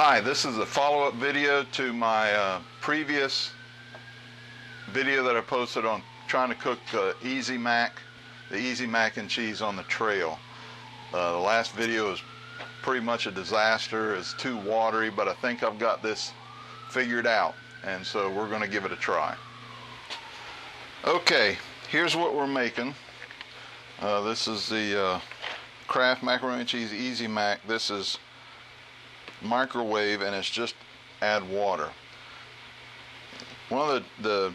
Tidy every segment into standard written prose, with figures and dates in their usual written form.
Hi, this is a follow-up video to my previous video that I posted on trying to cook the Easy Mac and cheese on the trail. The last video was pretty much a disaster. It's too watery, but I think I've got this figured out, and so we're going to give it a try. Okay, here's what we're making. This is the Kraft Macaroni and Cheese Easy Mac. This is microwave, and it's just add water. One of the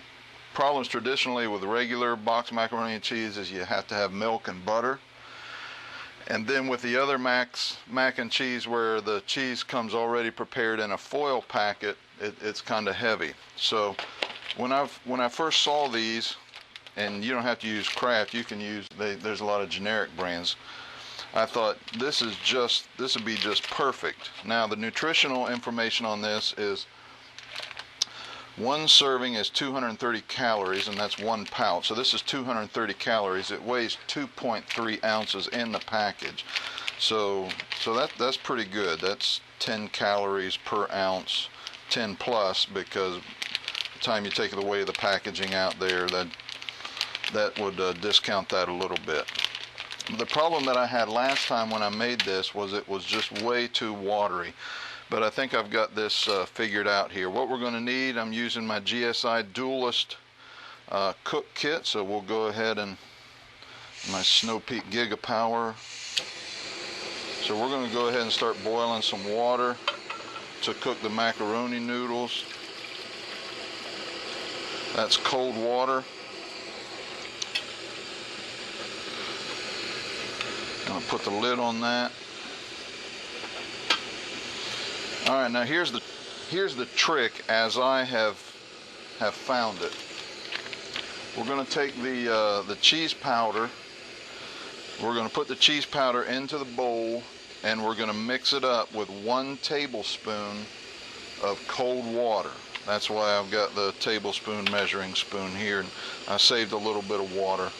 problems traditionally with regular boxed macaroni and cheese is you have to have milk and butter. And then with the other mac and cheese, where the cheese comes already prepared in a foil packet, it's kind of heavy. So when I first saw these, and you don't have to use Kraft, you can use, there's a lot of generic brands. I thought this would be just perfect. Now the nutritional information on this is one serving is 230 calories, and that's one pouch. So this is 230 calories. It weighs 2.3 ounces in the package. So that's pretty good. That's 10 calories per ounce, 10 plus, because the time you take away the packaging out there, that would discount that a little bit. The problem that I had last time when I made this was it was just way too watery. But I think I've got this figured out here. What we're going to need, I'm using my GSI Duelist cook kit. So we'll go ahead and my Snow Peak Gigapower. So we're going to go ahead and start boiling some water to cook the macaroni noodles. That's cold water. I'm going to put the lid on that. Alright, now here's the trick as I have found it. We're going to take the cheese powder. We're going to put the cheese powder into the bowl, and we're going to mix it up with 1 tablespoon of cold water. That's why I've got the tablespoon measuring spoon here. I saved a little bit of water.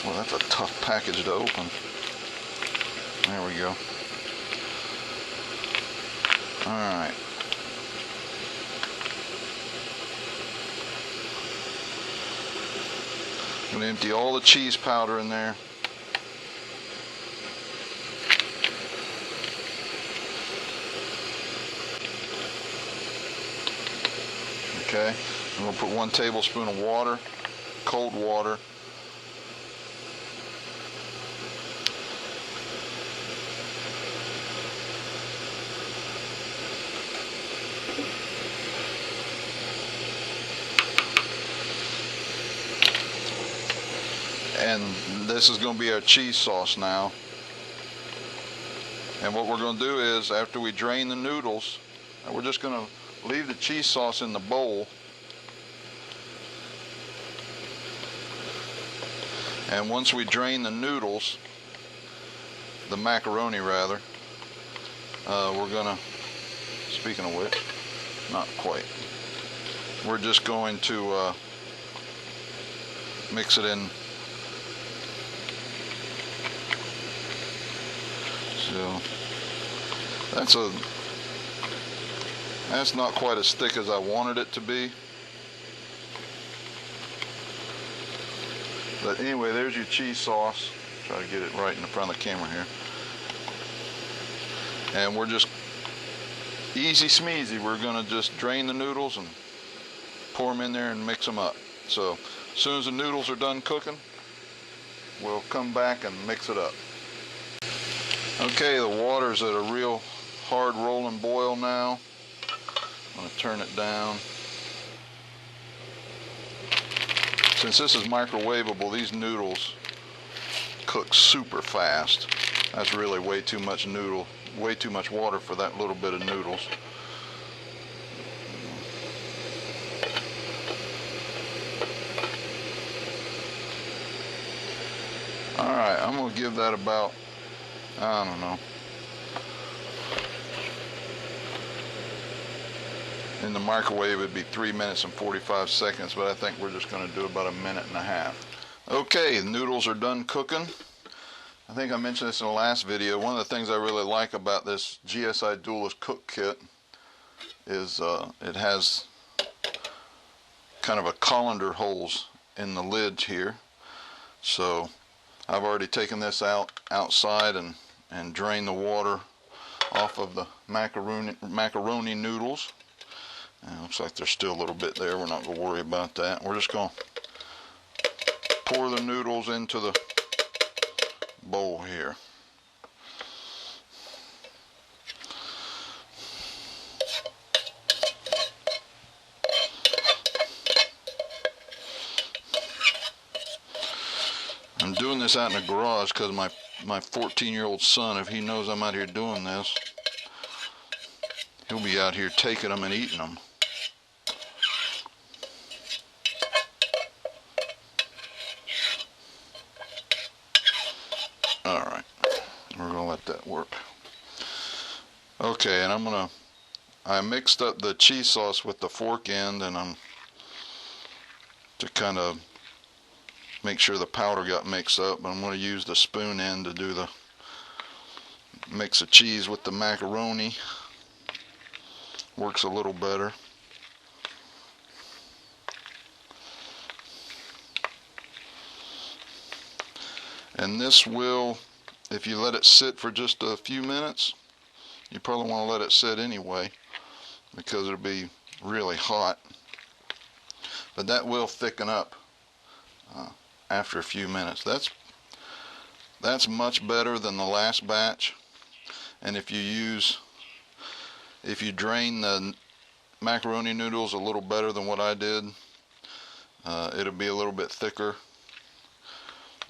Well, that's a tough package to open. There we go. Alright. I'm going to empty all the cheese powder in there. Okay. I'm going to put 1 tablespoon of water, cold water. And this is going to be our cheese sauce now. And what we're going to do is, after we drain the noodles, we're just going to leave the cheese sauce in the bowl. And once we drain the noodles, the macaroni rather, we're going to, speaking of which, not quite, we're just going to mix it in. So that's not quite as thick as I wanted it to be. But anyway, there's your cheese sauce. Try to get it right in the front of the camera here. And we're just easy smeezy. We're going to just drain the noodles and pour them in there and mix them up. So as soon as the noodles are done cooking, we'll come back and mix it up. Okay, the water's at a real hard rolling boil now. I'm going to turn it down. Since this is microwavable, these noodles cook super fast. That's really way too much water for that little bit of noodles. Alright, I'm going to give that about, I don't know. In the microwave it'd be 3 minutes and 45 seconds, but I think we're just going to do about 1.5 minutes. Okay, the noodles are done cooking. I think I mentioned this in the last video. One of the things I really like about this GSI Duelist Cook Kit is it has kind of a colander holes in the lids here. So I've already taken this outside and drained the water off of the macaroni noodles. And it looks like there's still a little bit there. We're not going to worry about that. We're just going to pour the noodles into the bowl here. I'm doing this out in the garage because my 14-year-old son, if he knows I'm out here doing this, he'll be out here taking them and eating them. Alright, we're going to let that work. Okay, and I mixed up the cheese sauce with the fork end, and I'm to kind of make sure the powder got mixed up, but I'm going to use the spoon end to do the mix of cheese with the macaroni. Works a little better. And this will, if you let it sit for just a few minutes, you probably want to let it sit anyway because it'll be really hot. But that will thicken up after a few minutes. That's much better than the last batch. And if you drain the macaroni noodles a little better than what I did, it'll be a little bit thicker.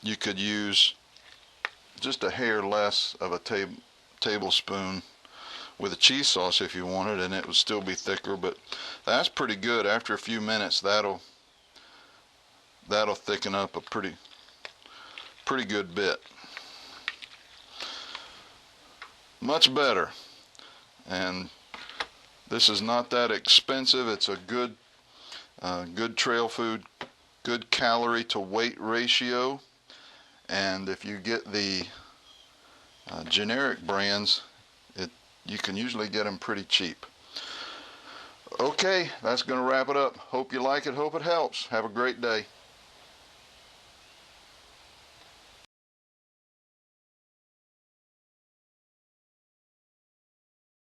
You could use just a hair less of a tablespoon with a cheese sauce if you wanted, and it would still be thicker, but that's pretty good. After a few minutes, that'll thicken up a pretty good bit. Much better. And this is not that expensive. It's a good trail food, good calorie to weight ratio. And if you get the generic brands, you can usually get them pretty cheap. Okay, that's going to wrap it up. Hope you like it. Hope it helps. Have a great day.